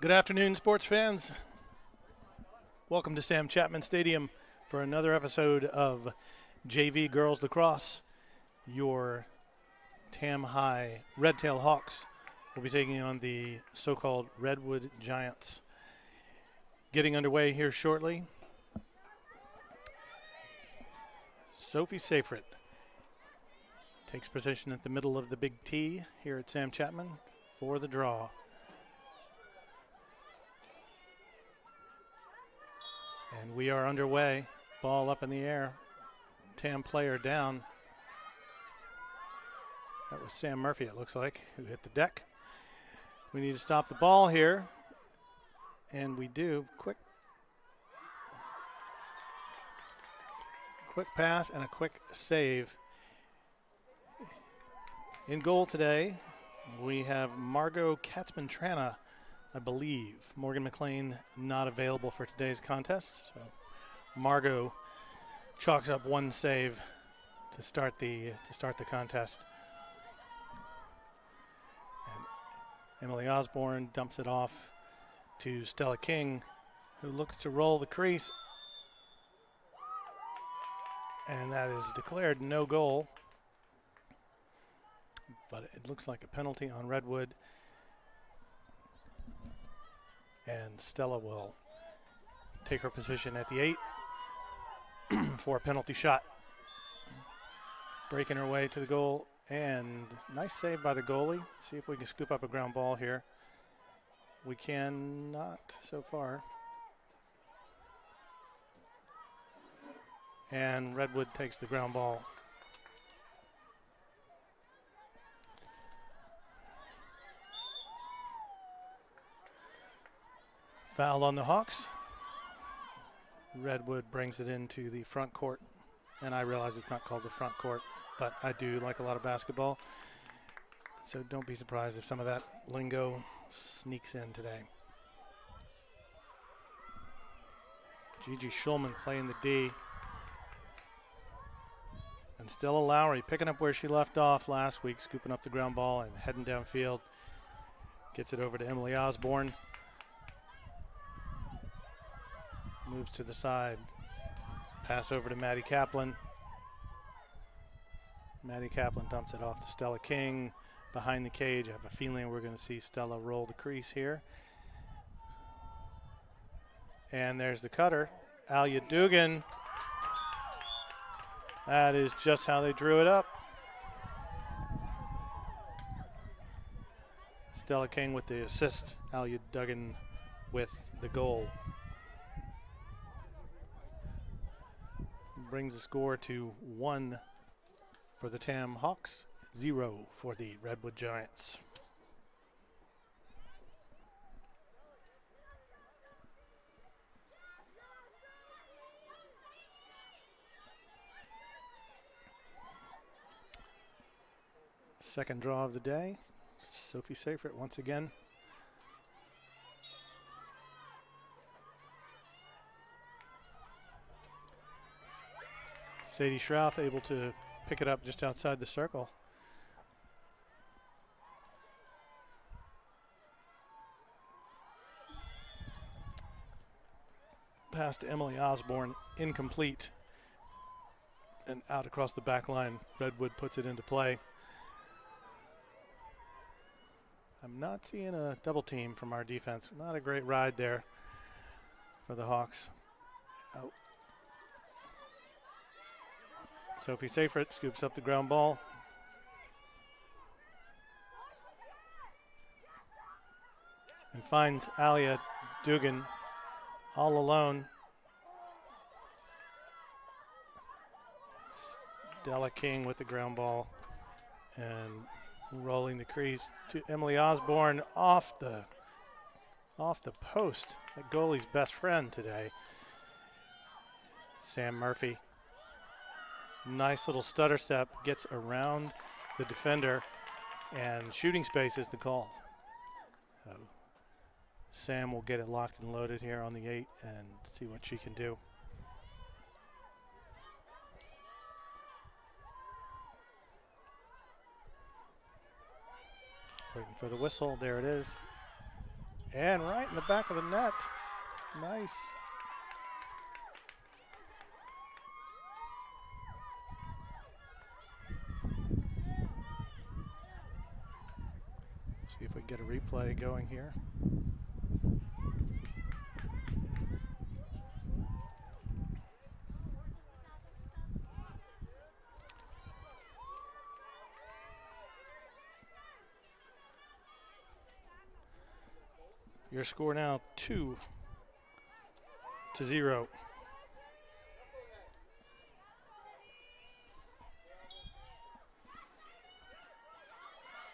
Good afternoon, sports fans. Welcome to Sam Chapman Stadium for another episode of JV Girls Lacrosse. Your Tam High Redtail Hawks will be taking on the so-called Redwood Giants. Getting underway here shortly. Sophie Seyfried takes position at the middle of the big T here at Sam Chapman for the draw. And we are underway. Ball up in the air. Tam player down. That was Sam Murphy, it looks like, who hit the deck. We need to stop the ball here. And we do. Quick pass and a quick save. In goal today, we have Margot Katzman-Trana, I believe. Morgan McLean not available for today's contest. So Margot chalks up one save to start the contest. And Emily Osborne dumps it off to Stella King, who looks to roll the crease. And that is declared no goal. But it looks like a penalty on Redwood. And Stella will take her position at the 8 for a penalty shot. Breaking her way to the goal. And nice save by the goalie. See if we can scoop up a ground ball here. We cannot so far. And Redwood takes the ground ball. Foul on the Hawks. Redwood brings it into the front court. And I realize it's not called the front court, but I do like a lot of basketball. So don't be surprised if some of that lingo sneaks in today. Gigi Schulman playing the D. And Stella Lowry picking up where she left off last week, scooping up the ground ball and heading downfield. Gets it over to Emily Osborne. Moves to the side. Pass over to Maddie Kaplan. Maddie Kaplan dumps it off to Stella King behind the cage. I have a feeling we're going to see Stella roll the crease here. And there's the cutter, Alia Dugan. That is just how they drew it up. Stella King with the assist, Alia Dugan with the goal. Brings the score to 1 for the Tam Hawks, 0 for the Redwood Giants. Second draw of the day, Sophie Seyfried once again. Sadie Schrouth able to pick it up just outside the circle. Pass to Emily Osborne, incomplete. And out across the back line, Redwood puts it into play. I'm not seeing a double team from our defense. Not a great ride there for the Hawks. Oh. Sophie Seyfried scoops up the ground ball. And finds Alia Dugan all alone. Stella King with the ground ball. And rolling the crease to Emily Osborne off the post. The goalie's best friend today. Sam Murphy. Nice little stutter step, gets around the defender, and shooting space is the call. Sam will get it locked and loaded here on the 8 and see what she can do. Waiting for the whistle, there it is. And right in the back of the net. Nice. See if we can get a replay going here. Your score now 2-0.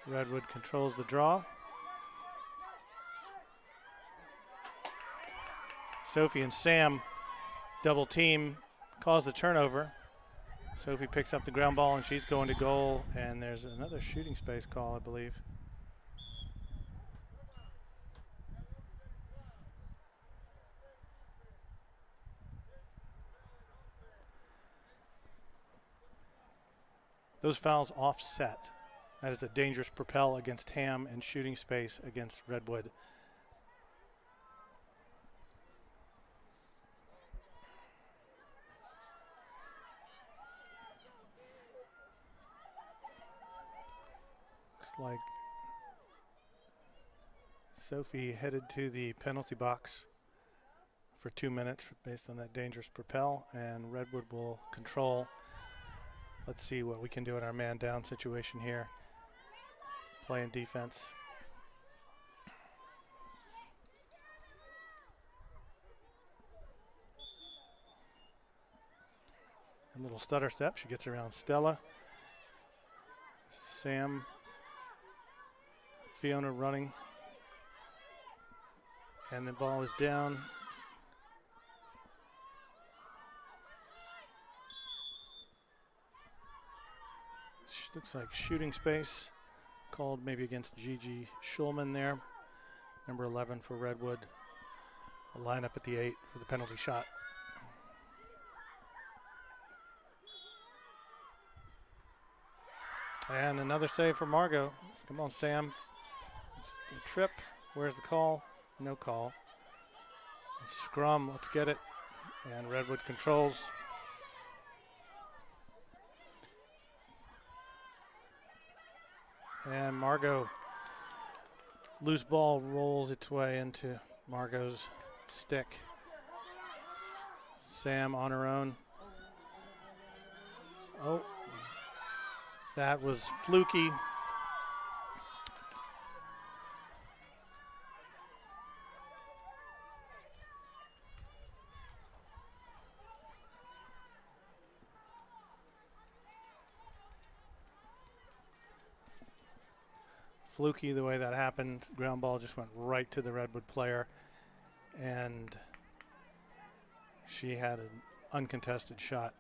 Redwood controls the draw. Sophie and Sam double team, cause the turnover. Sophie picks up the ground ball and she's going to goal, and there's another shooting space call, I believe. Those fouls offset. That is a dangerous propel against Ham and shooting space against Redwood. Looks like Sophie headed to the penalty box for 2 minutes based on that dangerous propel, and Redwood will control. Let's see what we can do in our man down situation here. Playing defense. A little stutter step. She gets around Stella. Sam. Fiona running. And the ball is down. Looks like shooting space called maybe against Gigi Schulman there. Number 11 for Redwood. A lineup at the 8 for the penalty shot. And another save for Margot. Come on, Sam. The trip. Where's the call? No call. Scrum. Let's get it. And Redwood controls. And Margot, loose ball rolls its way into Margot's stick. Sam on her own. Oh, that was fluky. Fluky the way that happened. Ground ball just went right to the Redwood player, and she had an uncontested shot.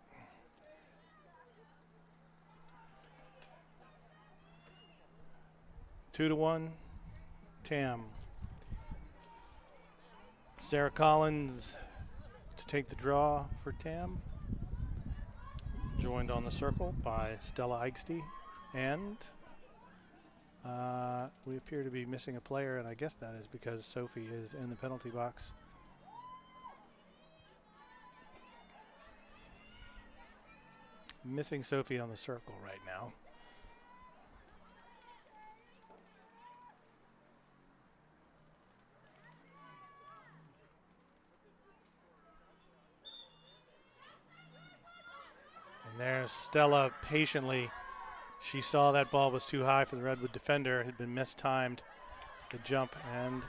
Two to 1, Tam. Sarah Collins to take the draw for Tam. Joined on the circle by Stella Eigsty, and we appear to be missing a player, and I guess that is because Sophie is in the penalty box. Missing Sophie on the circle right now. And there's Stella patiently. She saw that ball was too high for the Redwood defender. It had been mistimed, the jump, and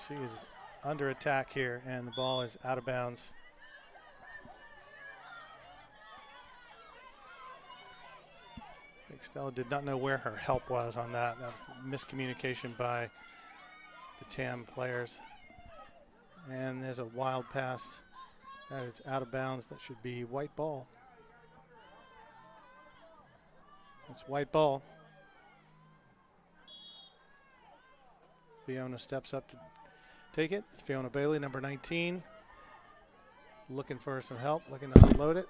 she is under attack here, and the ball is out of bounds. I think Stella did not know where her help was on that. That was miscommunication by the TAM players. And there's a wild pass that is out of bounds. That should be white ball. It's white ball. Fiona steps up to take it. It's Fiona Bailey, number 19. Looking for some help, looking to unload it.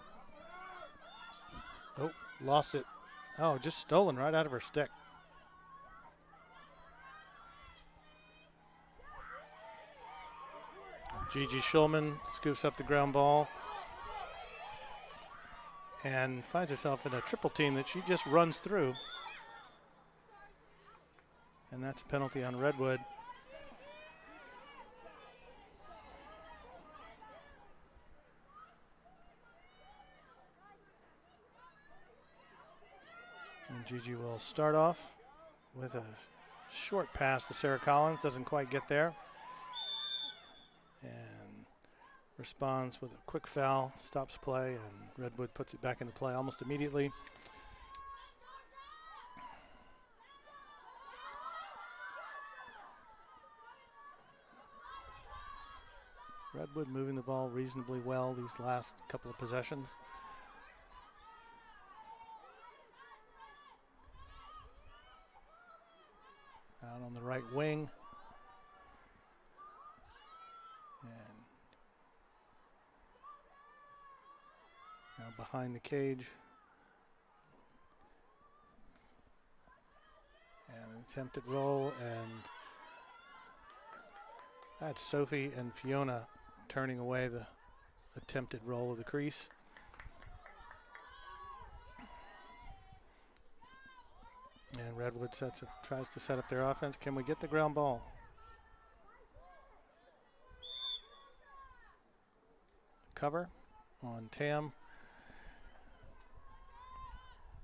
Oh, lost it. Oh, just stolen right out of her stick. Gigi Schulman scoops up the ground ball and finds herself in a triple team that she just runs through. And that's a penalty on Redwood. And Gigi will start off with a short pass to Sarah Collins. Doesn't quite get there. And responds with a quick foul, stops play, and Redwood puts it back into play almost immediately. Redwood moving the ball reasonably well these last couple of possessions. Out on the right wing. And now behind the cage. And an attempted roll, and that's Sophie and Fiona turning away the attempted roll of the crease. And Redwood tries to set up their offense. Can we get the ground ball? Cover on Tam.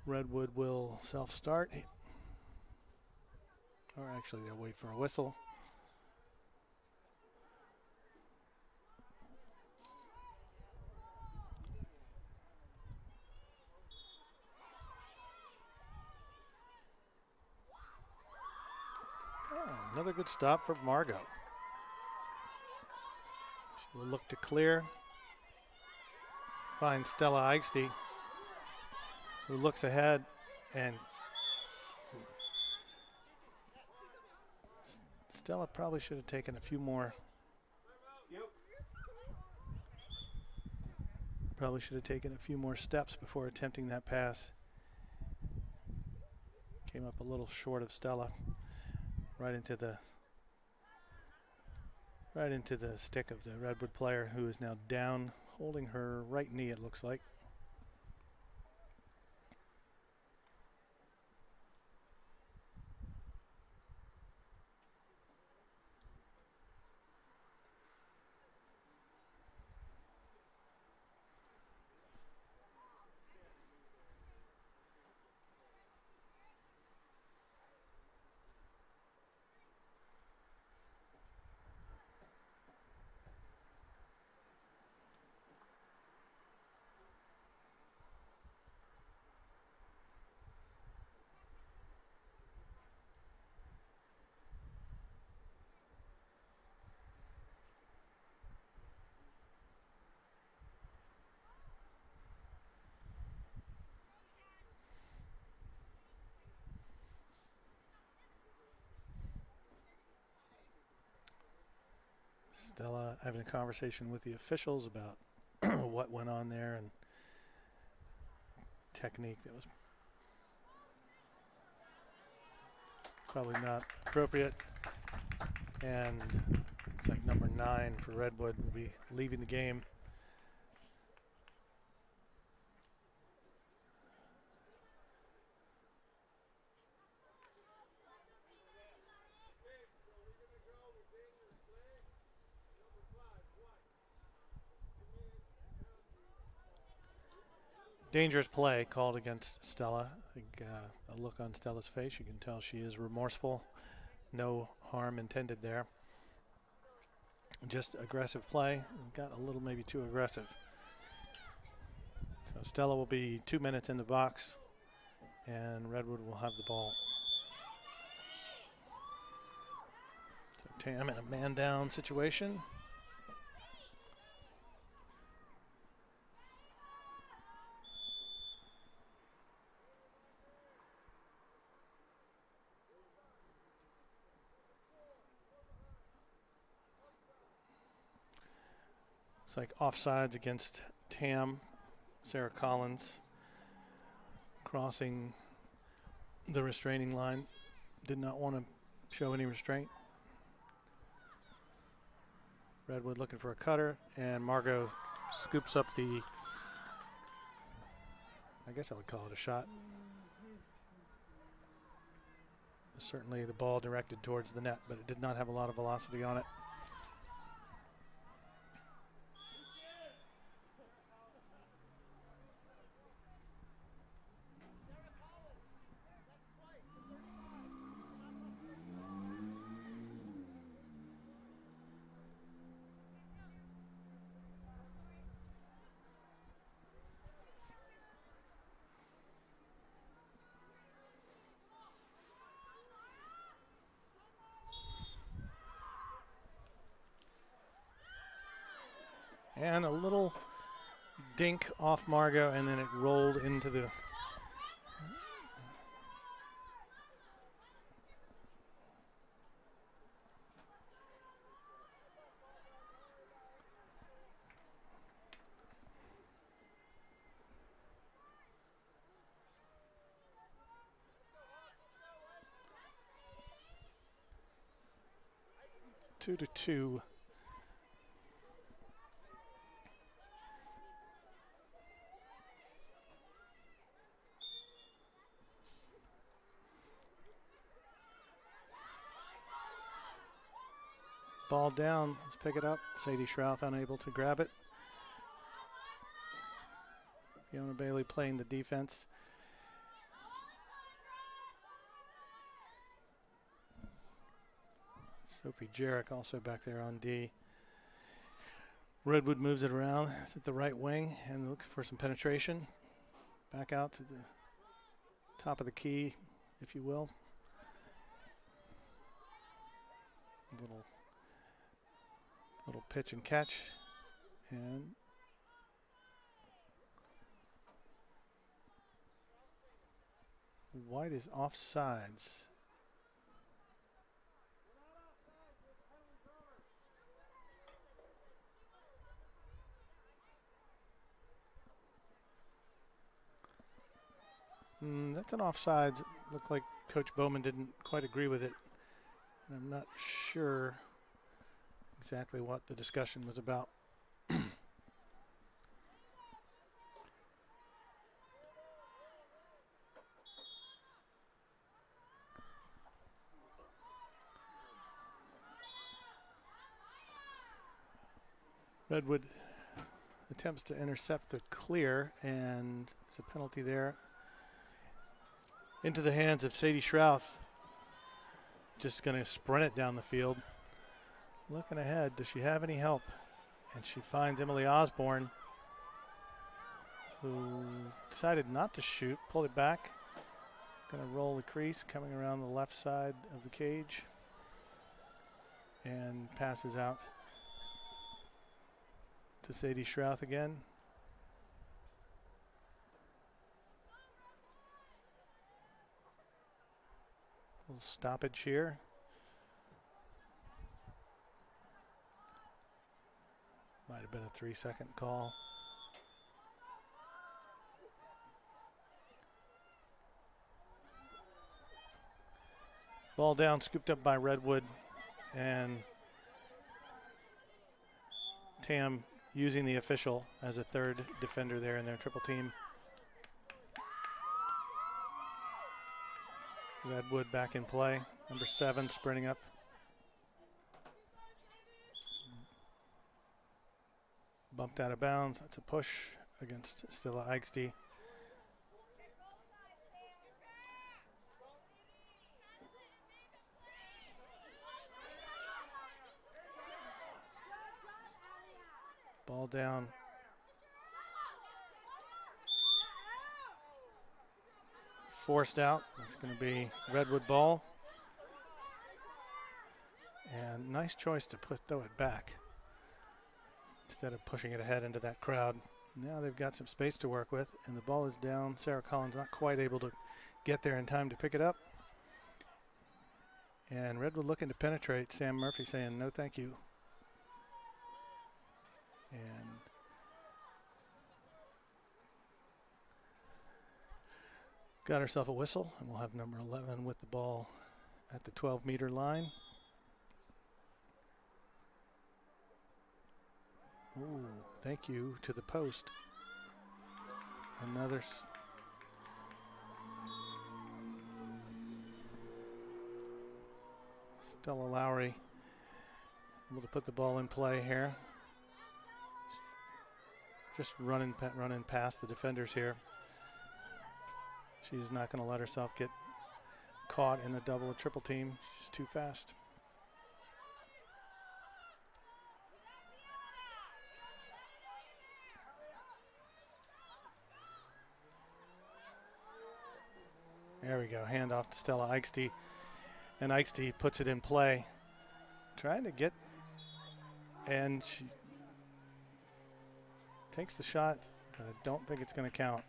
Redwood will self-start. Or actually, they'll wait for a whistle. Another good stop for Margot. She will look to clear. Find Stella Eichste, who looks ahead, and Stella probably should have taken a few more. Probably should have taken a few more steps before attempting that pass. Came up a little short of Stella. Right into the stick of the Redwood player, who is now down, holding her right knee, it looks like. Stella having a conversation with the officials about what went on there and technique that was probably not appropriate. And it's like number 9 for Redwood will be leaving the game. Dangerous play called against Stella. I think a look on Stella's face, you can tell she is remorseful. No harm intended there. Just aggressive play. Got a little maybe too aggressive. So Stella will be 2 minutes in the box, and Redwood will have the ball. So Tam in a man down situation. It's like offsides against Tam. Sarah Collins crossing the restraining line. Did not want to show any restraint. Redwood looking for a cutter, and Margot scoops up the, I guess I would call it a shot. Certainly the ball directed towards the net, but it did not have a lot of velocity on it. And a little dink off Margot, and then it rolled into the two to two. Ball down, let's pick it up. Sadie Schrouth unable to grab it. Fiona Bailey playing the defense. Sophie Jarek also back there on D. Redwood moves it around. It's at the right wing and looks for some penetration. Back out to the top of the key, if you will. Little pitch and catch, and White is offsides. That's an offsides. Looked like Coach Bowman didn't quite agree with it. And I'm not sure exactly what the discussion was about. Redwood attempts to intercept the clear, and there's a penalty there. Into the hands of Sadie Schrouth. Just going to sprint it down the field. Looking ahead, does she have any help? And she finds Emily Osborne, who decided not to shoot, pulled it back. Going to roll the crease, coming around the left side of the cage, and passes out to Sadie Schrouth again. A little stoppage here. Might have been a 3-second call. Ball down, scooped up by Redwood, and Tam using the official as a third defender there in their triple team. Redwood back in play. Number 7 sprinting up. Bumped out of bounds. That's a push against Stella Eichste. Ball down. Forced out. That's going to be Redwood ball. And nice choice to throw it back instead of pushing it ahead into that crowd. Now they've got some space to work with, and the ball is down. Sarah Collins not quite able to get there in time to pick it up. And Redwood looking to penetrate. Sam Murphy saying no thank you. And got herself a whistle, and we'll have number 11 with the ball at the 12-meter line. Ooh, thank you to the post. Another Stella Lowry able to put the ball in play here. Just running past the defenders here. She's not going to let herself get caught in a double or triple team. She's too fast. There we go. Hand off to Stella Eichste. And Eichste puts it in play. Trying to get, and she takes the shot, but I don't think it's going to count.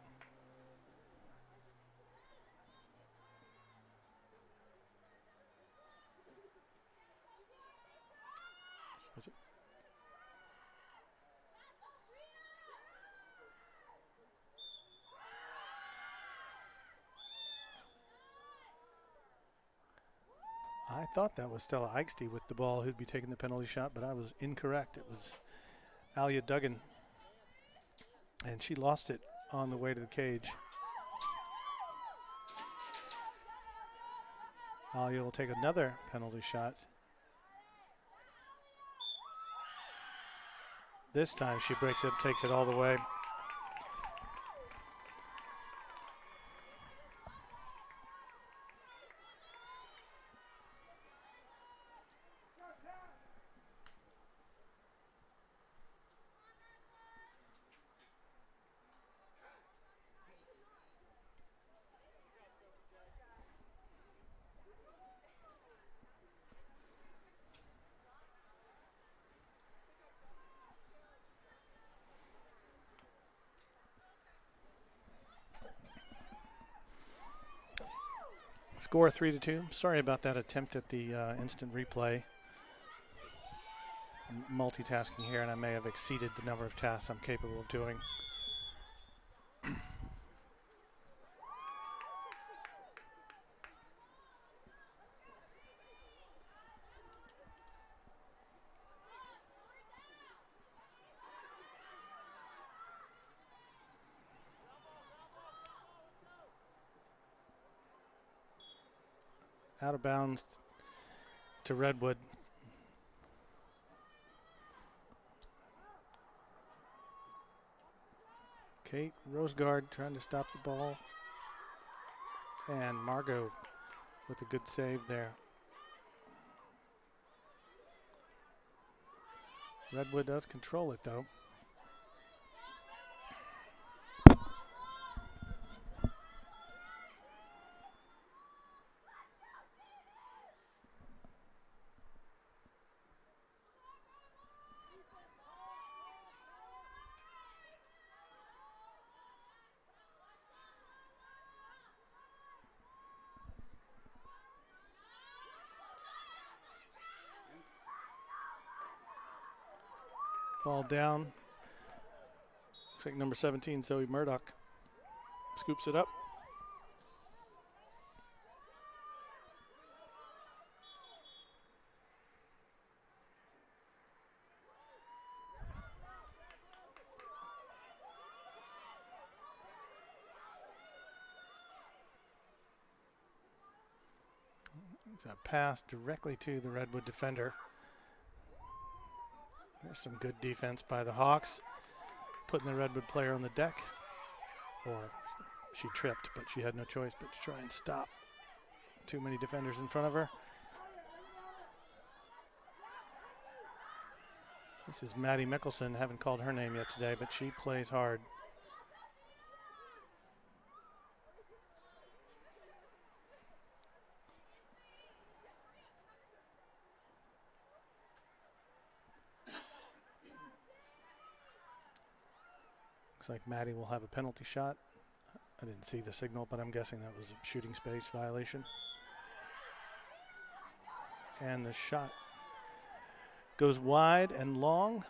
Is it? I thought that was Stella Eichste with the ball who'd be taking the penalty shot, but I was incorrect. It was Alia Duggan, and she lost it on the way to the cage. Alia will take another penalty shot. This time she breaks it, takes it all the way. Score 3-2. Sorry about that attempt at the instant replay. I'm multitasking here, and I may have exceeded the number of tasks I'm capable of doing. Out of bounds to Redwood. Kate Rosegard trying to stop the ball. And Margot with a good save there. Redwood does control it though. Ball down. Looks like number 17, Zoe Murdoch, scoops it up. It's a pass directly to the Redwood defender. There's some good defense by the Hawks, putting the Redwood player on the deck. Or she tripped, but she had no choice but to try and stop. Too many defenders in front of her. This is Maddie Mickelson. Haven't called her name yet today, but she plays hard. Looks like Maddie will have a penalty shot. I didn't see the signal, but I'm guessing that was a shooting space violation. And the shot goes wide and long.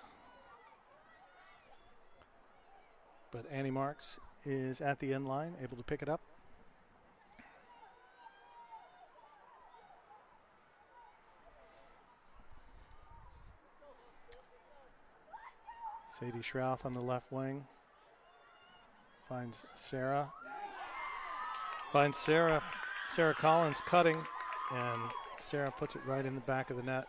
But Annie Marks is at the end line, able to pick it up. Sadie Schrouth on the left wing. Finds Sarah. Sarah Collins cutting, and Sarah puts it right in the back of the net.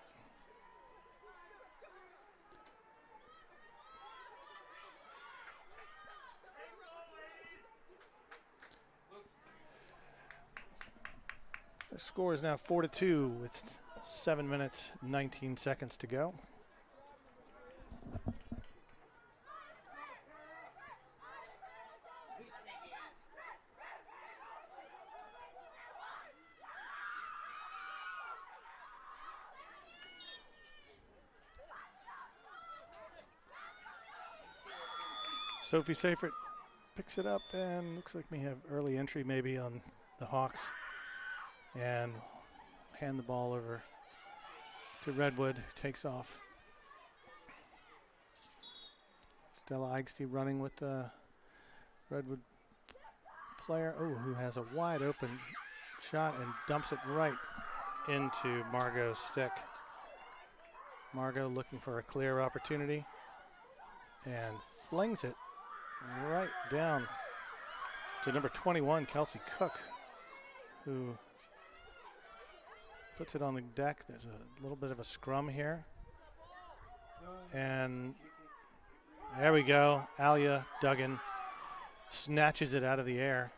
The score is now 4-2 with 7 minutes, 19 seconds to go. Sophie Seifert picks it up, and looks like we have early entry maybe on the Hawks. And hand the ball over to Redwood, takes off. Stella Eichste running with the Redwood player, who has a wide open shot and dumps it right into Margot's stick. Margot looking for a clear opportunity and flings it right down to number 21, Kelsey Cook, who puts it on the deck. There's a little bit of a scrum here. And there we go. Alia Duggan snatches it out of the air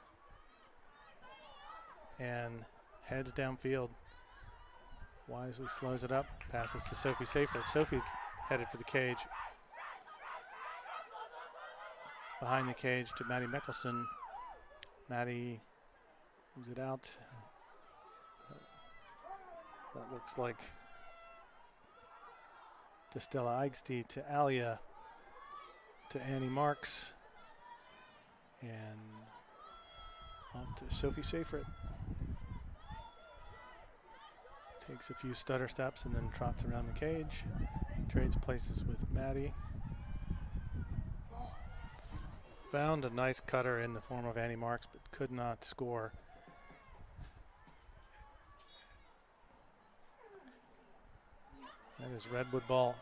and heads downfield. Wisely slows it up, passes to Sophie Seifert. Sophie headed for the cage. Behind the cage to Maddie Mickelson. Maddie moves it out. That looks like to Stella Eichste, to Alia, to Annie Marks, and off to Sophie Seifert. Takes a few stutter steps and then trots around the cage. Trades places with Maddie. Found a nice cutter in the form of Annie Marks, but could not score. That is Redwood ball.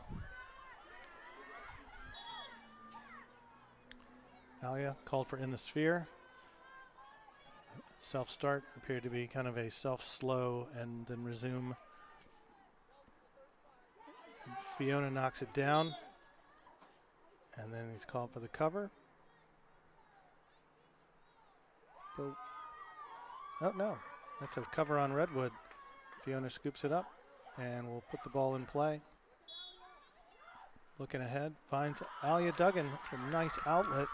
Alia called for in the sphere. Self-start appeared to be kind of a self-slow and then resume. And Fiona knocks it down. And then he's called for the cover. But, oh no, that's a cover on Redwood. Fiona scoops it up and will put the ball in play. Looking ahead, finds Alia Duggan. It's a nice outlet.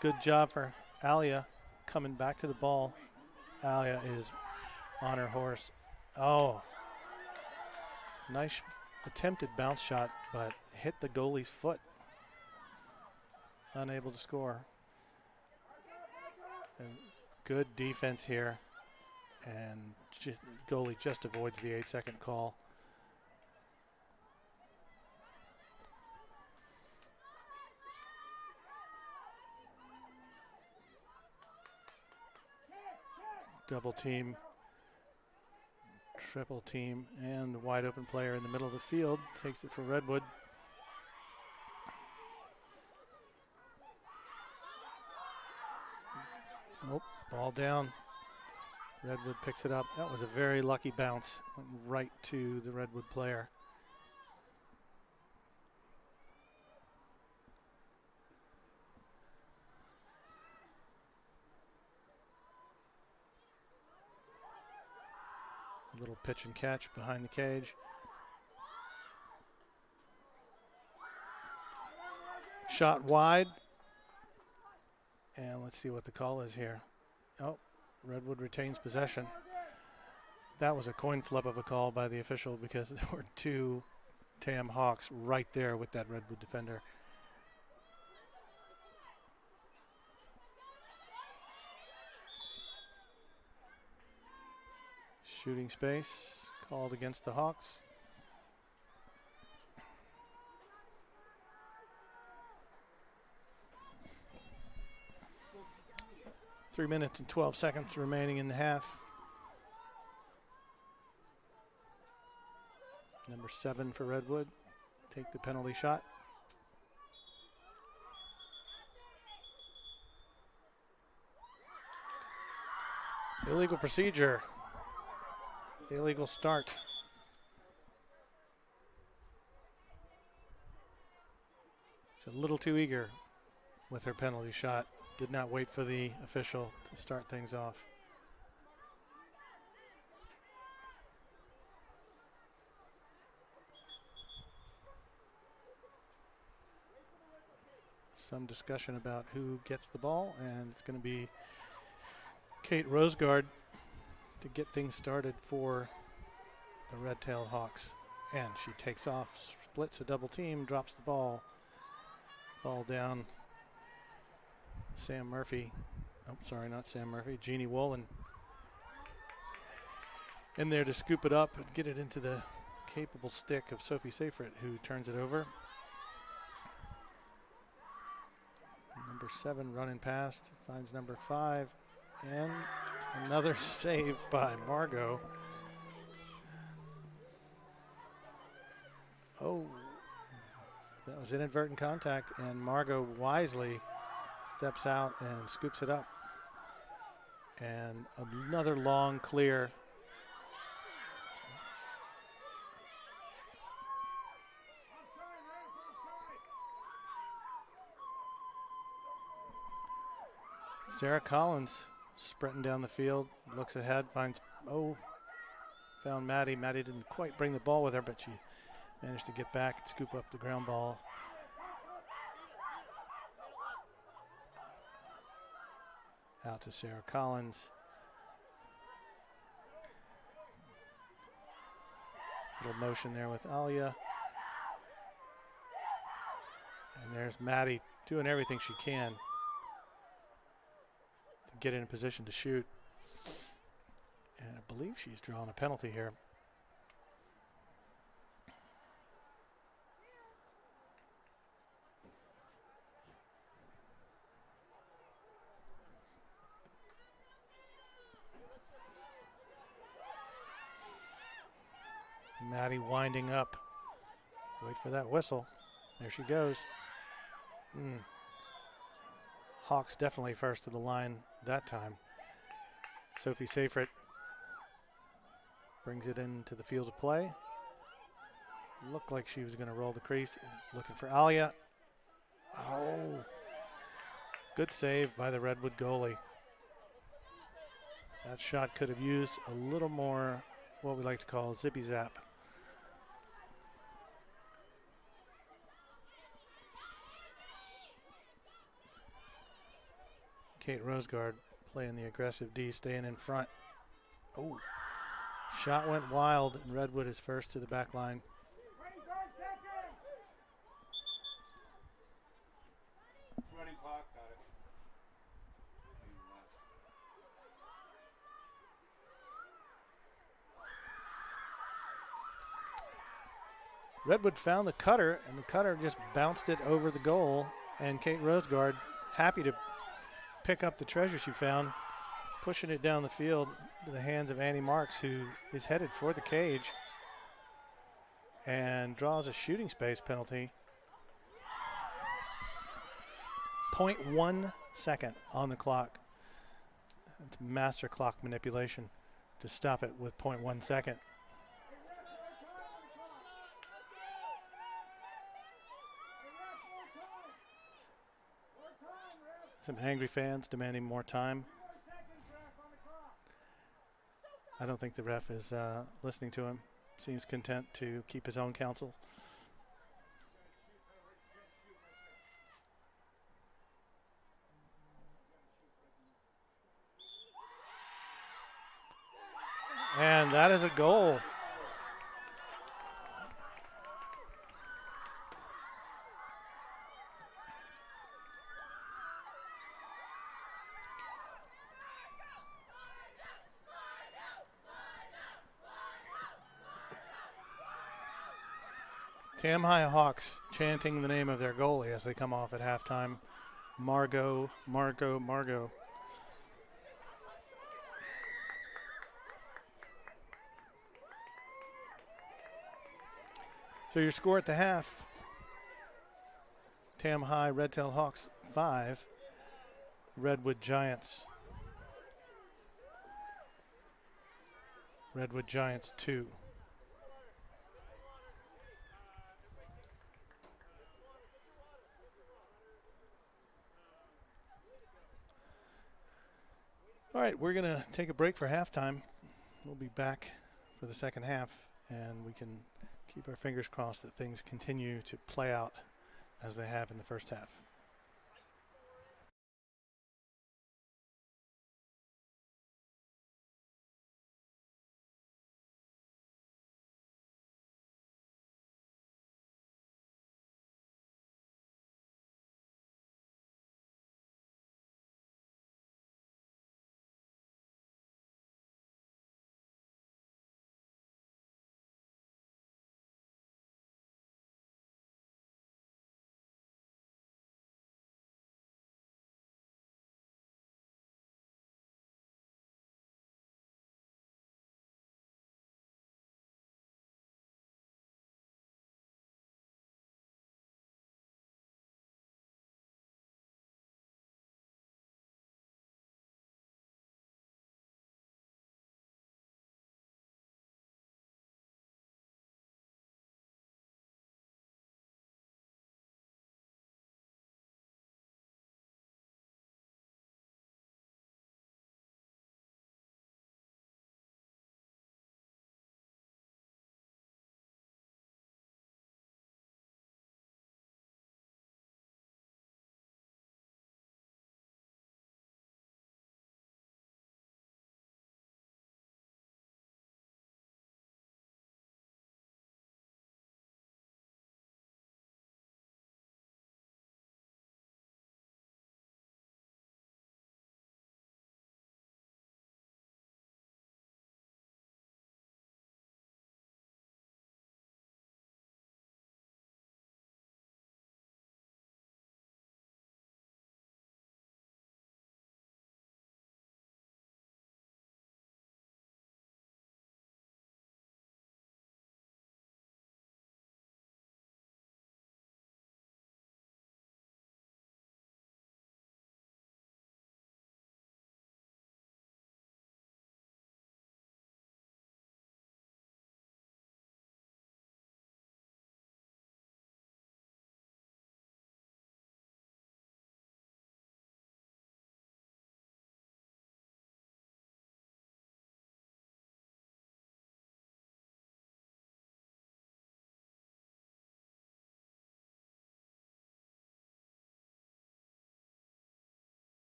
Good job for Alia coming back to the ball. Alia is on her horse. Oh, nice attempted bounce shot, but hit the goalie's foot. Unable to score. And good defense here, and goalie just avoids the 8-second call. Double team, triple team, and the wide open player in the middle of the field takes it for Redwood. Oh, ball down. Redwood picks it up. That was a very lucky bounce. Went right to the Redwood player. A little pitch and catch behind the cage. Shot wide. And let's see what the call is here. Oh, Redwood retains possession. That was a coin flip of a call by the official because there were two Tam Hawks right there with that Redwood defender. Shooting space called against the Hawks. 3 minutes and 12 seconds remaining in the half. Number 7 for Redwood. Take the penalty shot. Illegal procedure. Illegal start. She's a little too eager with her penalty shot. Did not wait for the official to start things off. Some discussion about who gets the ball, and it's going to be Kate Rosegard to get things started for the red-tailed Hawks. And she takes off, splits a double team, drops the ball. Ball down. Sam Murphy. Oh, sorry, not Sam Murphy. Jeannie Wolin in there to scoop it up and get it into the capable stick of Sophie Seyfried, who turns it over. Number 7 running past, finds number 5, and another save by Margot. Oh, that was inadvertent contact, and Margot wisely steps out and scoops it up. And another long clear. Sarah Collins sprinting down the field, looks ahead, finds, found Maddie. Maddie didn't quite bring the ball with her, but she managed to get back and scoop up the ground ball. Out to Sarah Collins. Little motion there with Alia. And there's Maddie doing everything she can to get in a position to shoot. And I believe she's drawn a penalty here. Maddie winding up. Wait for that whistle. There she goes. Hawks definitely first to the line that time. Sophie Seyfried brings it into the field of play. Looked like she was going to roll the crease. Looking for Alia. Oh, good save by the Redwood goalie. That shot could have used a little more what we like to call zippy zap. Kate Rosegard playing the aggressive D, staying in front. Oh, shot went wild, and Redwood is first to the back line. Running clock, got it. Redwood found the cutter, and the cutter just bounced it over the goal, and Kate Rosegard, happy to pick up the treasure she found, pushing it down the field to the hands of Annie Marks, who is headed for the cage and draws a shooting space penalty. 0.1 second on the clock. It's master clock manipulation to stop it with 0.1 second. Some angry fans demanding more time. I don't think the ref is listening to him. Seems content to keep his own counsel. And that is a goal. Tam High Hawks chanting the name of their goalie as they come off at halftime. Margot, Margot, Margot. So your score at the half: Tam High Red-tailed Hawks 5, Redwood Giants Redwood Giants 2. All right, we're going to take a break for halftime. We'll be back for the second half, and we can keep our fingers crossed that things continue to play out as they have in the first half.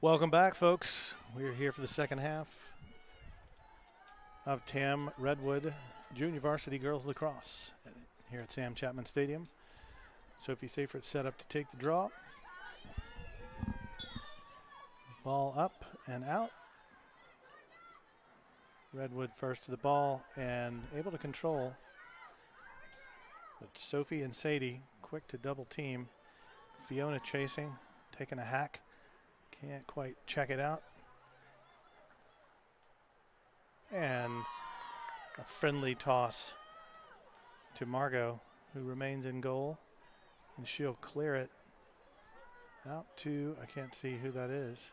Welcome back, folks. We're here for the second half of TAM Redwood Junior Varsity Girls Lacrosse here at Sam Chapman Stadium. Sophie Seyfert set up to take the draw. Ball up and out. Redwood first to the ball and able to control. But Sophie and Sadie quick to double team. Fiona chasing, taking a hack. Can't quite check it out. And a friendly toss to Margot, who remains in goal. And she'll clear it out to, I can't see who that is.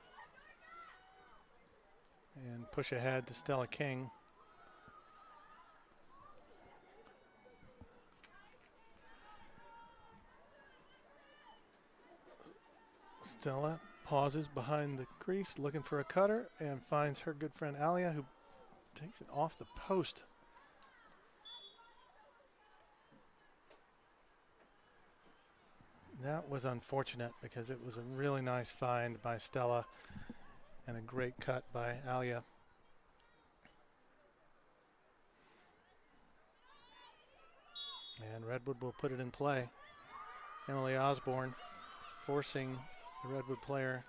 And push ahead to Stella King. Stella pauses behind the crease looking for a cutter and finds her good friend Alia, who takes it off the post. That was unfortunate because it was a really nice find by Stella and a great cut by Alia. And Redwood will put it in play. Emily Osborne forcing the Redwood player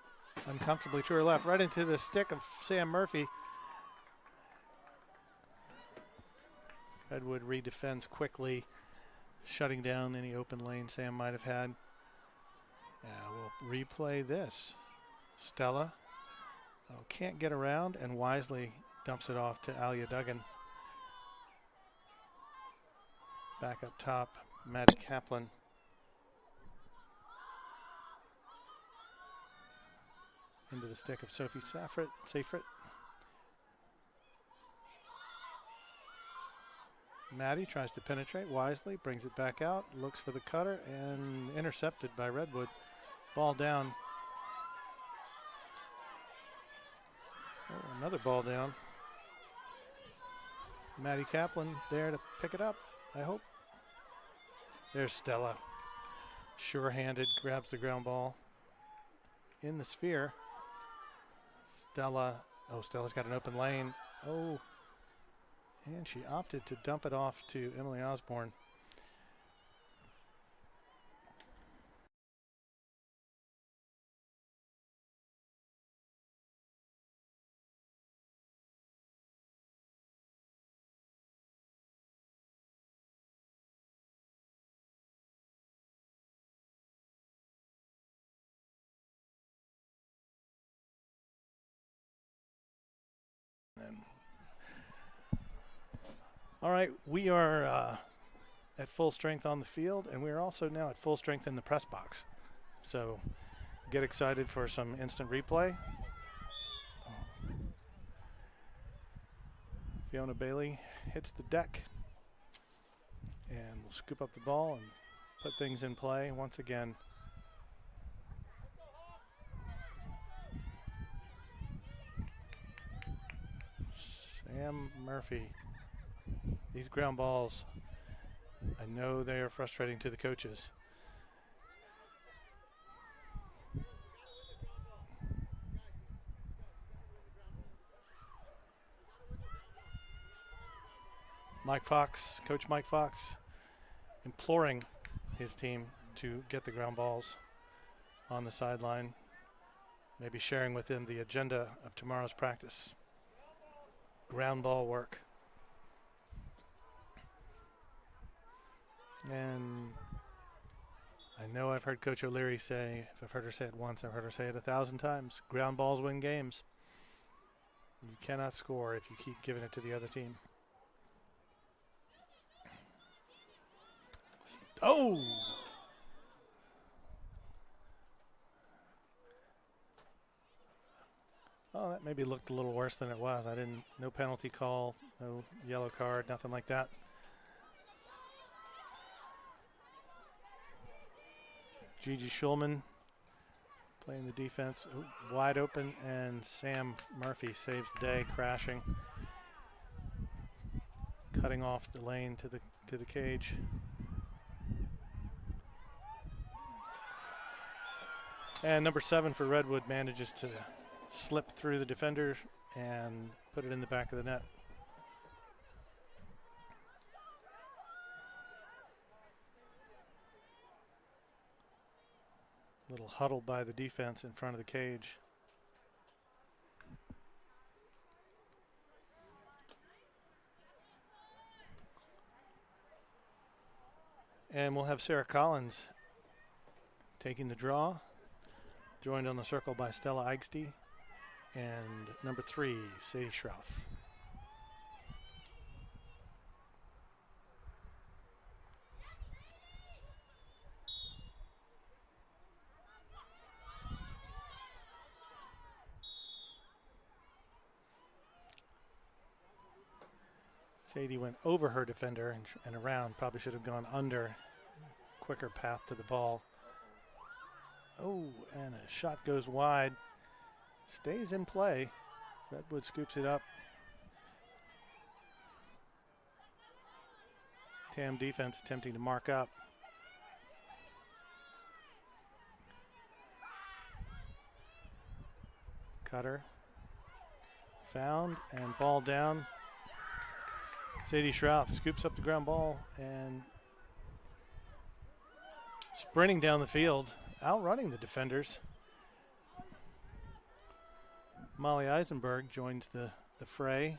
uncomfortably to her left, right into the stick of Sam Murphy. Redwood redefends quickly, shutting down any open lane Sam might have had. We'll replay this. Stella can't get around and wisely dumps it off to Alia Duggan. Back up top, Maddie Kaplan. Into the stick of Sophie Seyfert. Maddie tries to penetrate wisely, brings it back out, looks for the cutter, and intercepted by Redwood. Ball down. Oh, another ball down. Maddie Kaplan there to pick it up, I hope. There's Stella. Sure-handed, grabs the ground ball in the sphere. Stella's got an open lane. Oh, and she opted to dump it off to Emily Osborne. All right, we are at full strength on the field, and we are also now at full strength in the press box. So get excited for some instant replay. Fiona Bailey hits the deck, and we'll scoop up the ball and put things in play once again. Sam Murphy. These ground balls, I know they are frustrating to the coaches. Coach Mike Fox, imploring his team to get the ground balls on the sideline, maybe sharing with them the agenda of tomorrow's practice. Ground ball work. And I know I've heard Coach O'Leary say, if I've heard her say it once, I've heard her say it 1,000 times, ground balls win games. You cannot score if you keep giving it to the other team. Oh! Oh, that maybe looked a little worse than it was. No penalty call, no yellow card, nothing like that. Gigi Schulman playing the defense, wide open, and Sam Murphy saves the day, crashing, cutting off the lane to the cage. And number 7 for Redwood manages to slipped through the defender and put it in the back of the net. Little huddled by the defense in front of the cage. And we'll have Sarah Collins taking the draw, joined on the circle by Stella Eigsty and number 3, Sadie Schrouth. Sadie went over her defender and around. Probably should have gone under. Quicker path to the ball. Oh, and a shot goes wide. Stays in play. Redwood scoops it up. TAM defense attempting to mark up. Cutter. Found and ball down. Sadie Schrouth scoops up the ground ball and sprinting down the field, outrunning the defenders. Molly Eisenberg joins the fray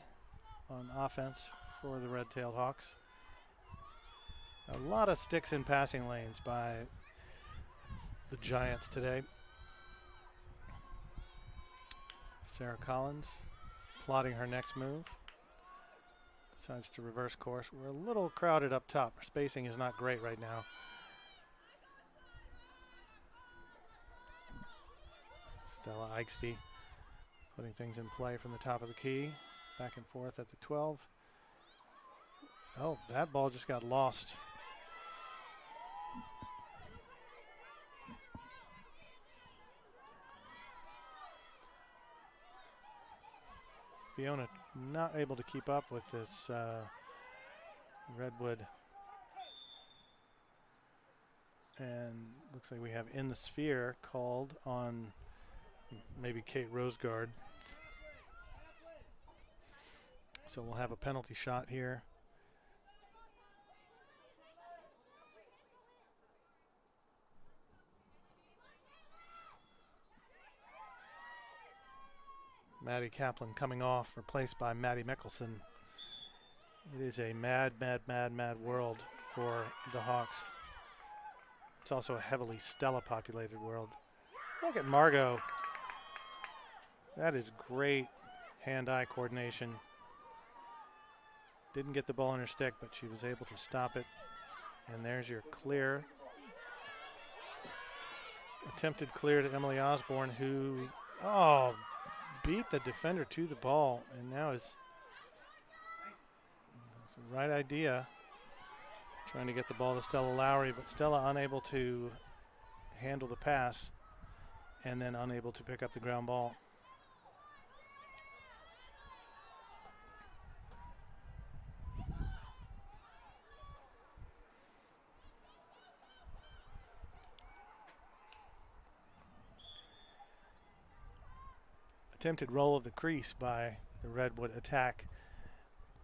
on offense for the Red-Tailed Hawks. A lot of sticks in passing lanes by the Giants today. Sarah Collins plotting her next move. Decides to reverse course. We're a little crowded up top. Our spacing is not great right now. Stella Eigsty putting things in play from the top of the key. Back and forth at the 12. Oh, that ball just got lost. Fiona not able to keep up with this Redwood. And looks like we have in the sphere called on maybe Kate Rosegard. So we'll have a penalty shot here. Maddie Kaplan coming off, replaced by Maddie Mickelson. It is a mad, mad, mad, mad world for the Hawks. It's also a heavily Stella-populated world. Look at Margot. That is great hand-eye coordination. Didn't get the ball in her stick, but she was able to stop it. And there's your clear. Attempted clear to Emily Osborne, who, beat the defender to the ball, and now is the right idea. Trying to get the ball to Stella Lowry, but Stella unable to handle the pass and then unable to pick up the ground ball. Attempted roll of the crease by the Redwood attack,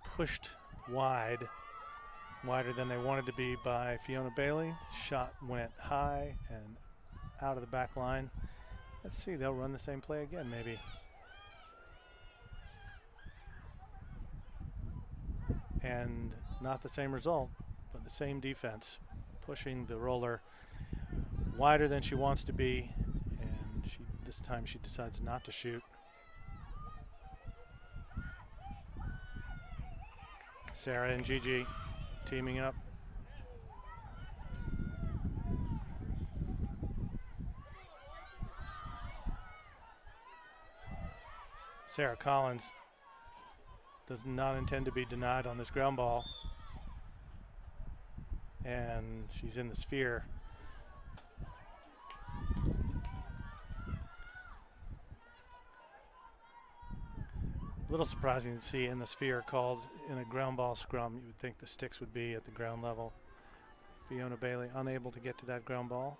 pushed wide, wider than they wanted to be by Fiona Bailey. Shot went high and out of the back line. Let's see, they'll run the same play again maybe. And not the same result, but the same defense, pushing the roller wider than she wants to be, and this time she decides not to shoot. Sarah and Gigi teaming up. Sarah Collins does not intend to be denied on this ground ball. And she's in the sphere. A little surprising to see in the sphere called in a ground ball scrum. You would think the sticks would be at the ground level. Fiona Bailey unable to get to that ground ball.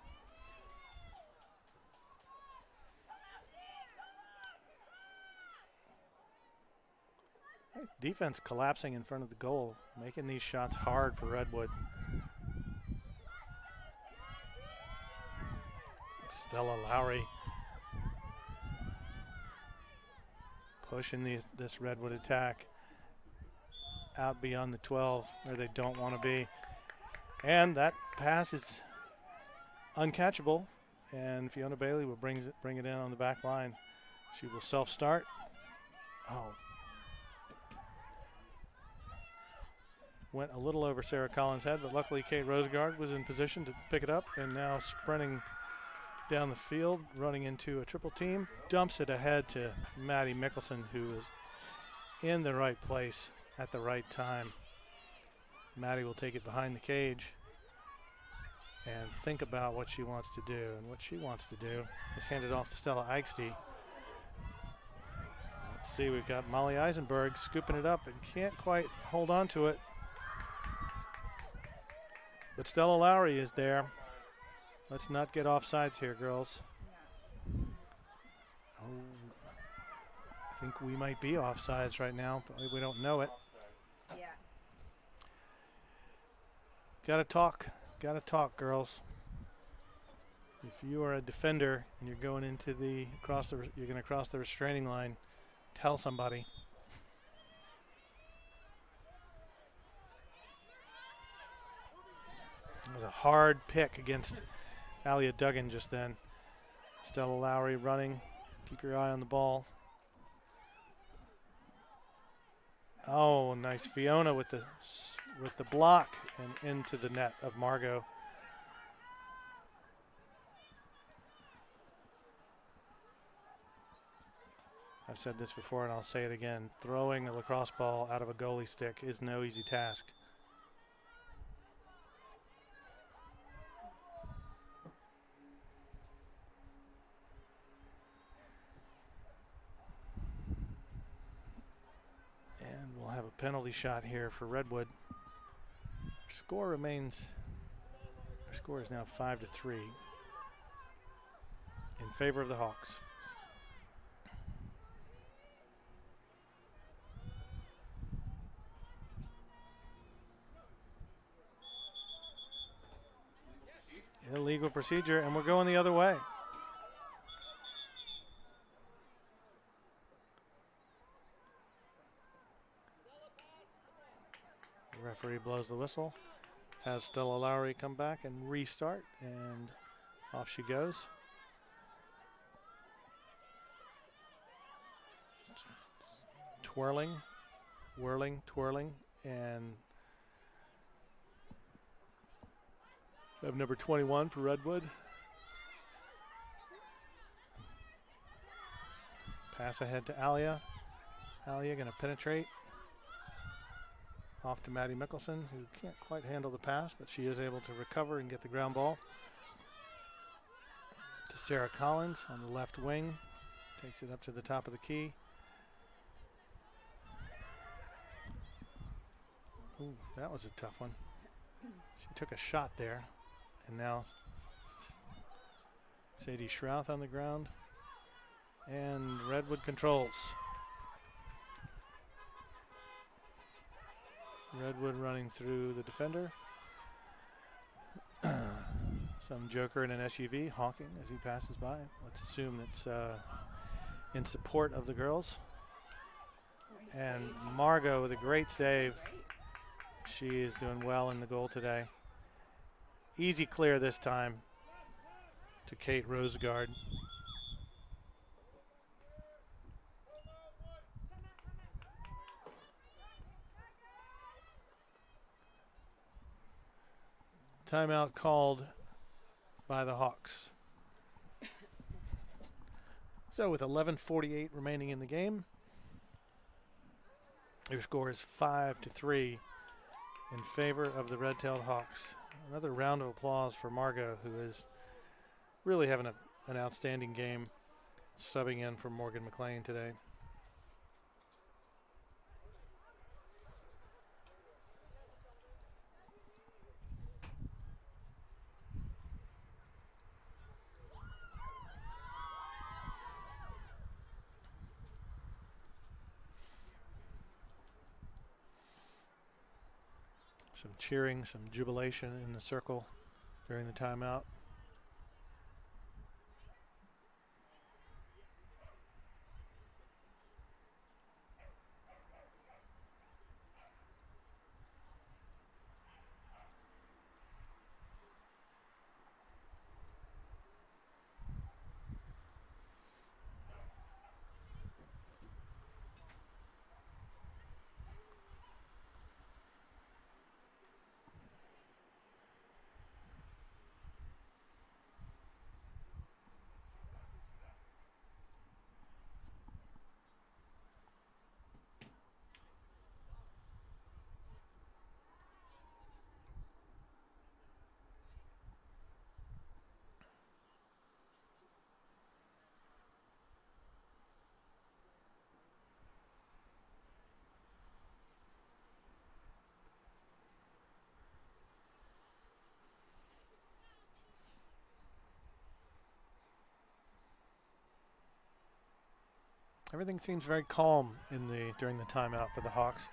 Defense collapsing in front of the goal, making these shots hard for Redwood. Stella Lowry pushing this Redwood attack out beyond the 12 where they don't want to be. And that pass is uncatchable. And Fiona Bailey will bring it in on the back line. She will self-start. Oh. Went a little over Sarah Collins' head, but luckily Kate Rosegard was in position to pick it up, and now sprinting down the field, running into a triple team, dumps it ahead to Maddie Mickelson, who is in the right place at the right time. Maddie will take it behind the cage and think about what she wants to do. And what she wants to do is hand it off to Stella Eichste. Let's see, we've got Molly Eisenberg scooping it up and can't quite hold on to it. But Stella Lowry is there. Let's not get offsides here, girls. Oh, I think we might be offsides right now, but we don't know it. Yeah. Gotta talk, girls. If you are a defender and you're going into you're going to cross the restraining line, tell somebody. It was a hard pick against Alia Duggan just then. Stella Lowry running. Keep your eye on the ball. Oh, nice Fiona with the block and into the net of Margot. I've said this before and I'll say it again. Throwing a lacrosse ball out of a goalie stick is no easy task. Penalty shot here for Redwood. Our score is now 5-3 in favor of the Hawks. Illegal procedure, and we're going the other way. The referee blows the whistle, has Stella Lowry come back and restart, and off she goes. Twirling, whirling, twirling, and we have number 21 for Redwood. Pass ahead to Alia. Alia going to penetrate. Off to Maddie Mickelson, who can't quite handle the pass, but she is able to recover and get the ground ball. To Sarah Collins on the left wing. Takes it up to the top of the key. Ooh, that was a tough one. She took a shot there. And now Sadie Schrouth on the ground. And Redwood controls. Redwood running through the defender. Some joker in an SUV honking as he passes by. Let's assume it's in support of the girls. And Margot with a great save. She is doing well in the goal today. Easy clear this time to Kate Rosegard. Timeout called by the Hawks. So with 11:48 remaining in the game, your score is 5-3 in favor of the red-tailed Hawks. Another round of applause for Margot, who is really having an outstanding game, subbing in for Morgan McLean today. Some cheering, some jubilation in the circle during the timeout. Everything seems very calm during the timeout for the Hawks.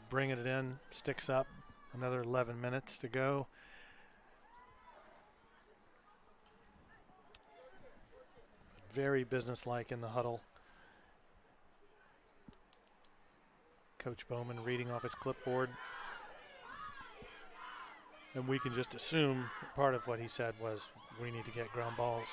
Bringing it in, sticks up. Another 11 minutes to go. Very businesslike in the huddle. Coach Bowman reading off his clipboard. And we can just assume part of what he said was we need to get ground balls.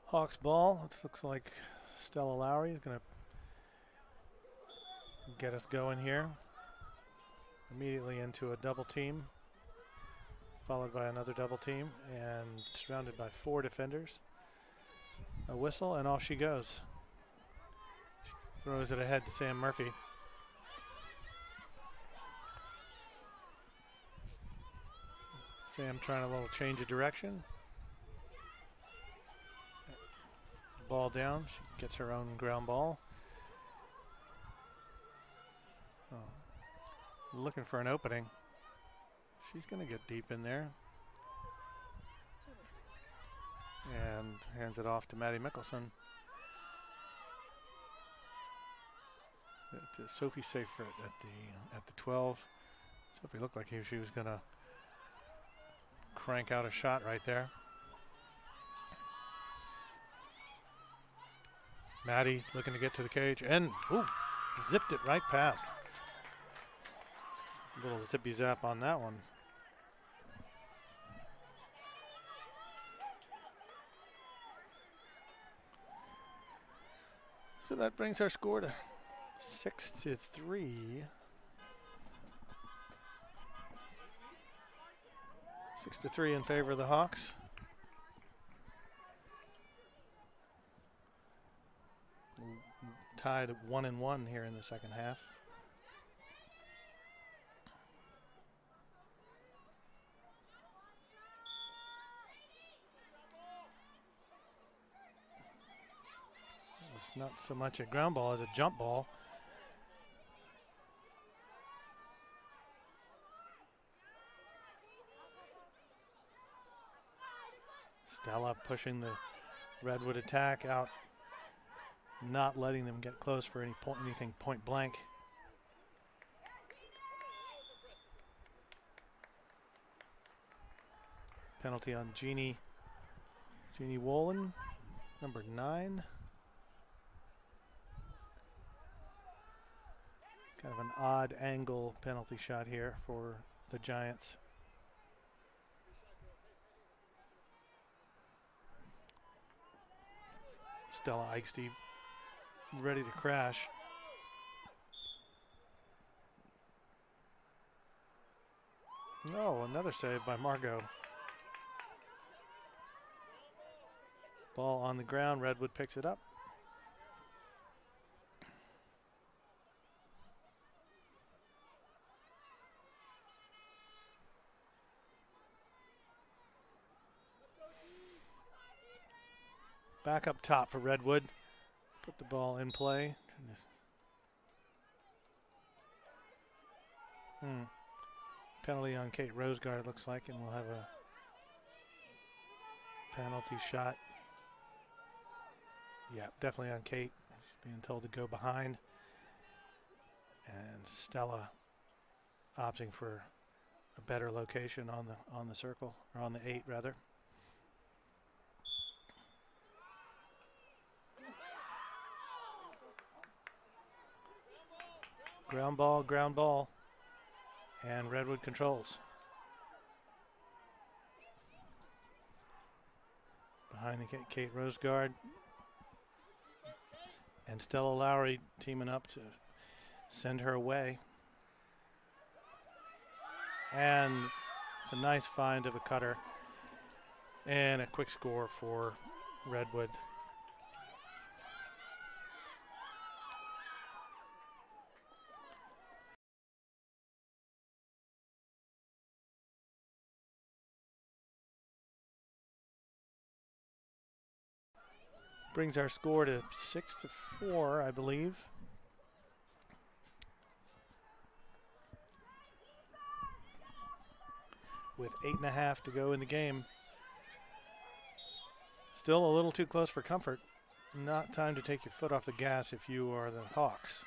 Hawks ball. It looks like Stella Lowry is going to get us going here. Immediately into a double team, followed by another double team, and surrounded by 4 defenders. A whistle, and off she goes. She throws it ahead to Sam Murphy. Sam trying a little change of direction. Ball down. She gets her own ground ball. Oh. Looking for an opening. She's going to get deep in there. And hands it off to Maddie Mickelson. To Sophie Seyfried at the 12. Sophie looked like she was going to crank out a shot right there. Maddie looking to get to the cage and zipped it right past. A little zippy zap on that one. So that brings our score to 6-3. 6-3 in favor of the Hawks. Tied at 1-1 here in the second half. It's not so much a ground ball as a jump ball. Stella pushing the Redwood attack out, not letting them get close for anything point blank. Penalty on Jeannie Wolin, number 9. Kind of an odd angle penalty shot here for the Giants. Stella Eichste ready to crash. No, another save by Margot. Ball on the ground. Redwood picks it up. Back up top for Redwood. Put the ball in play. Penalty on Kate Rosegard, it looks like, and we'll have a penalty shot. Yeah, definitely on Kate. She's being told to go behind. And Stella opting for a better location on the circle, or on the 8 rather. Ground ball, and Redwood controls. Behind the Kate Rosegard. And Stella Lowry teaming up to send her away. And it's a nice find of a cutter. And a quick score for Redwood. Brings our score to 6-4, I believe. With 8.5 to go in the game. Still a little too close for comfort. Not time to take your foot off the gas if you are the Hawks.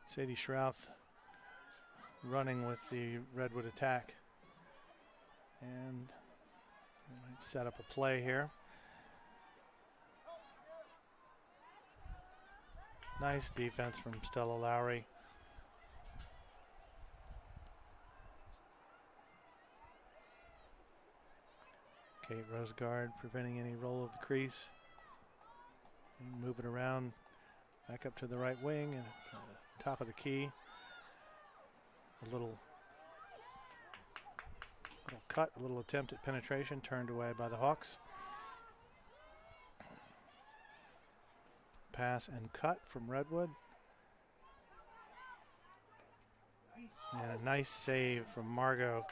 Sadie Schrouth running with the Redwood attack. And might set up a play here. Nice defense from Stella Lowry. Kate Rosegard preventing any roll of the crease. And move it around back up to the right wing and top of the key. A little cut, a little attempt at penetration, turned away by the Hawks. Pass and cut from Redwood. And a nice save from Margot.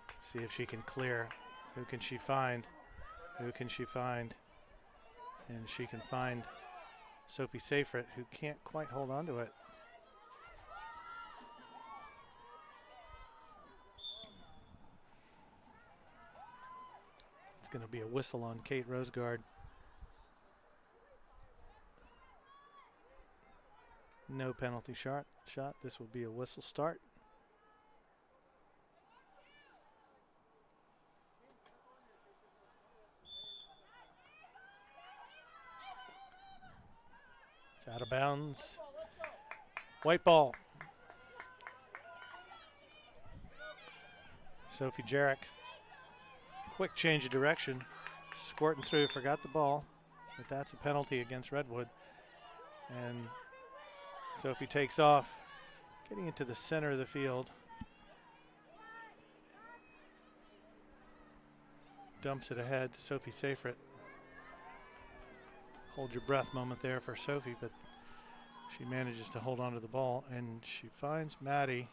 Let's see if she can clear. Who can she find? Who can she find? And she can find Sophie Seyfried, who can't quite hold on to it. Going to be a whistle on Kate Rosegard. No penalty shot. This will be a whistle start. It's out of bounds. White ball. Sophie Jarek. Quick change of direction, squirting through, forgot the ball, but that's a penalty against Redwood. And Sophie takes off, getting into the center of the field. Dumps it ahead to Sophie Seyfried. Hold your breath moment there for Sophie, but she manages to hold on to the ball, and she finds Maddie,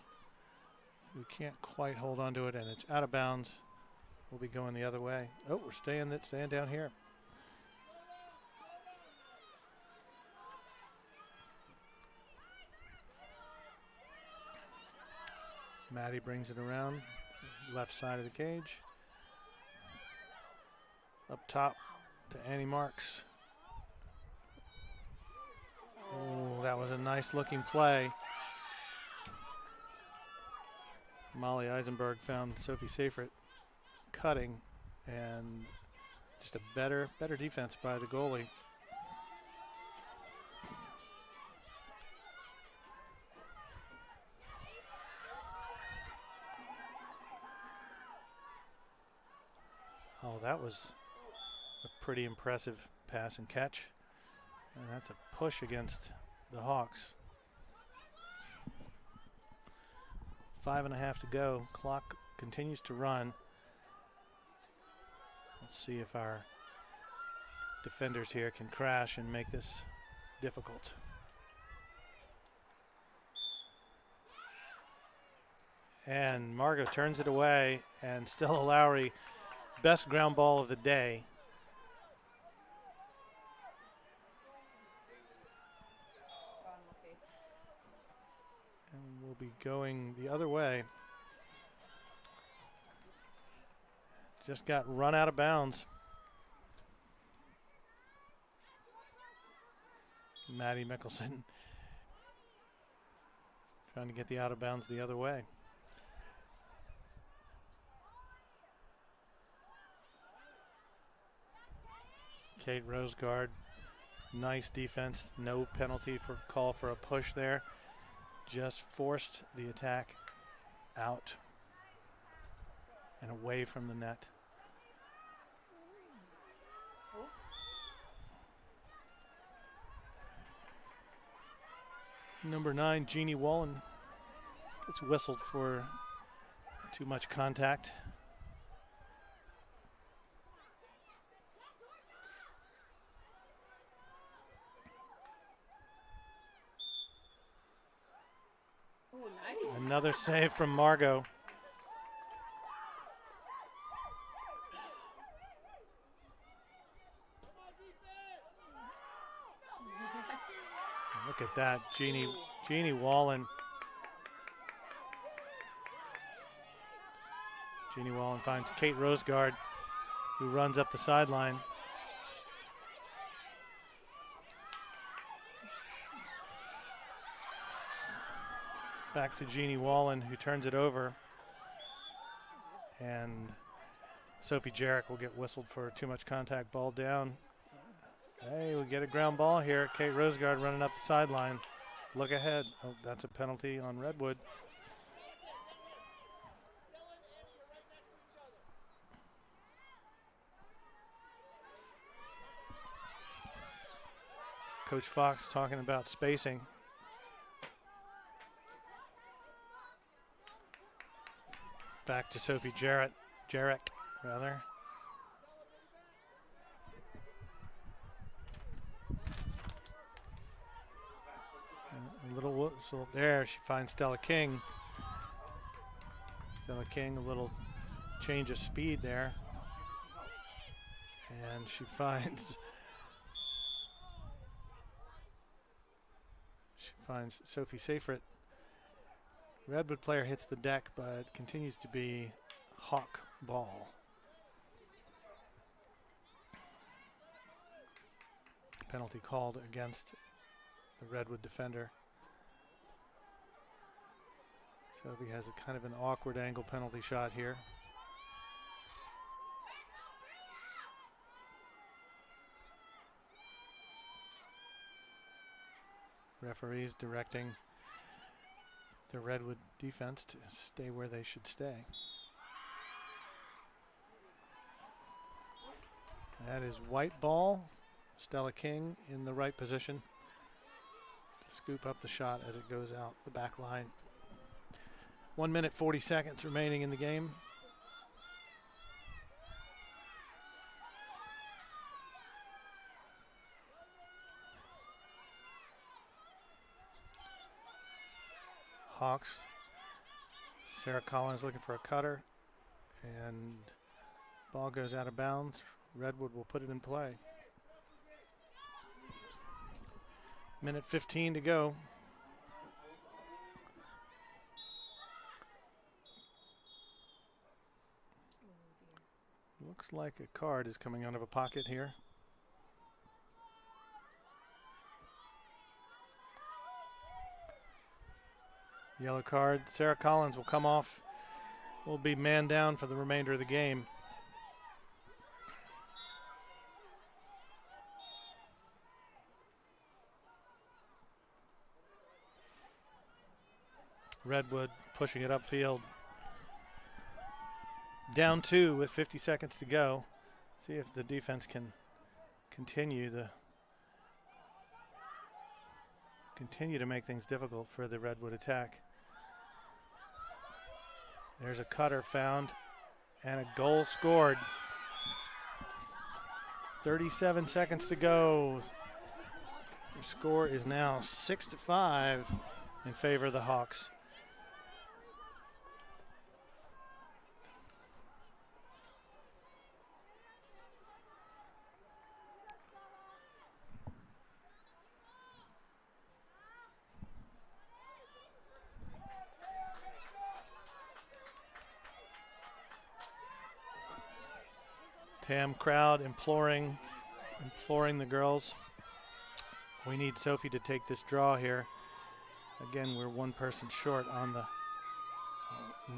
who can't quite hold on to it, and it's out of bounds. We'll be going the other way. Oh, we're staying down here. Maddie brings it around, left side of the cage. Up top to Annie Marks. Oh, that was a nice looking play. Molly Eisenberg found Sophie Seyfried cutting, and just a better defense by the goalie. Oh, that was a pretty impressive pass and catch. And that's a push against the Hawks. 5.5 to go. Clock continues to run. Let's see if our defenders here can crash and make this difficult. And Margot turns it away, and Stella Lowry, best ground ball of the day. And we'll be going the other way. Just got run out of bounds. Maddie Mickelson trying to get the out of bounds the other way. Kate Rosegard, nice defense. No penalty for call for a push there. Just forced the attack out and away from the net. Number 9, Jeannie Wallen, gets whistled for too much contact. Oh, nice. Another save from Margot. Look at that, Jeannie Wallen. Jeannie Wallen finds Kate Rosegard, who runs up the sideline. Back to Jeannie Wallen, who turns it over. And Sophie Jarrett will get whistled for too much contact, ball down. Hey, we get a ground ball here. Kate Rosegard running up the sideline. Look ahead. Oh, that's a penalty on Redwood. Coach Fox talking about spacing. Back to Sophie Jarrett, rather. A little whistle there. She finds Stella King. Stella King, a little change of speed there. And she finds Sophie Seyfried. Redwood player hits the deck, but continues to be hawk ball. Penalty called against the Redwood defender. Sophie has a kind of an awkward angle penalty shot here. Referees directing the Redwood defense to stay where they should stay. That is white ball. Stella King in the right position to scoop up the shot as it goes out the back line. 1 minute, 40 seconds remaining in the game. Hawks. Sarah Collins looking for a cutter, and ball goes out of bounds. Redwood will put it in play. Minute 15 to go. Looks like a card is coming out of a pocket here. Yellow card. Sarah Collins will come off. Will be man down for the remainder of the game. Redwood pushing it upfield. Down 2 with 50 seconds to go. See if the defense can continue to make things difficult for the Redwood attack. There's a cutter found and a goal scored. 37 seconds to go. The score is now 6-5 in favor of the Hawks. Tam crowd imploring the girls. We need Sophie to take this draw here. Again, we're one person short on the.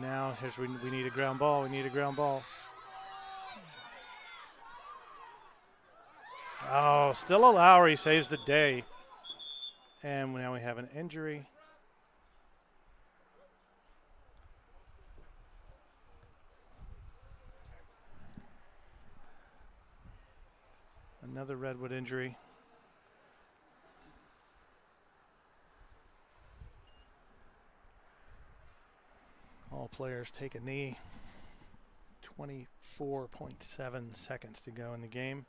Now we need a ground ball. We need a ground ball. Oh, still a Lowry saves the day. And now we have an injury. Another Redwood injury. All players take a knee. 24.7 seconds to go in the game.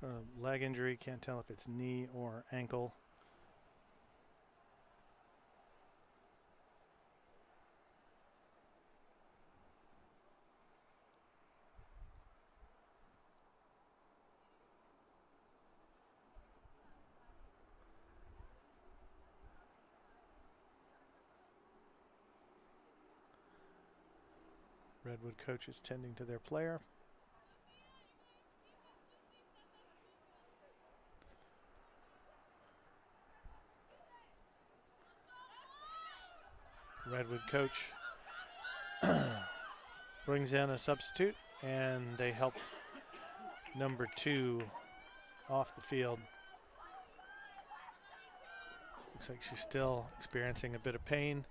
So leg injury, can't tell if it's knee or ankle. Redwood coaches tending to their player. Redwood coach brings in a substitute, and they help number 2 off the field. Looks like she's still experiencing a bit of pain.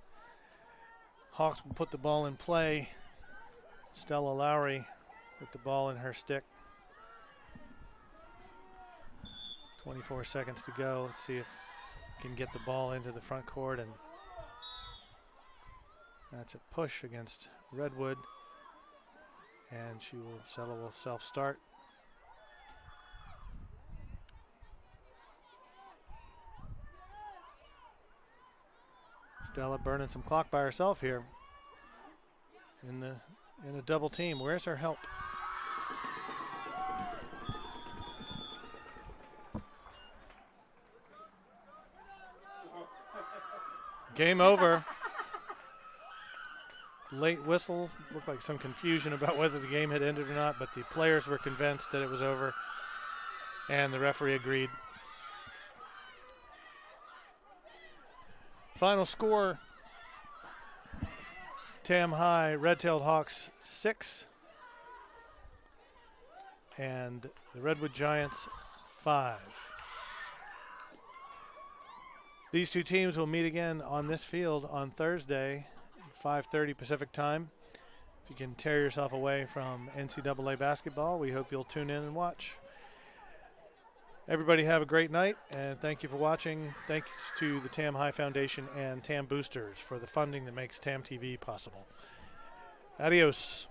Hawks will put the ball in play. Stella Lowry with the ball in her stick. 24 seconds to go. Let's see if we can get the ball into the front court, and that's a push against Redwood, and Stella will self-start. Stella burning some clock by herself here in a double team. Where's her help? Game over. Late whistle. Looked like some confusion about whether the game had ended or not, but the players were convinced that it was over, and the referee agreed. Final score: Tam High Red-tailed Hawks 6 and the Redwood Giants 5. These two teams will meet again on this field on Thursday, 5:30 Pacific time. If you can tear yourself away from NCAA basketball, we hope you'll tune in and watch. Everybody have a great night, and thank you for watching. Thanks to the Tam High Foundation and Tam Boosters for the funding that makes Tam TV possible. Adios.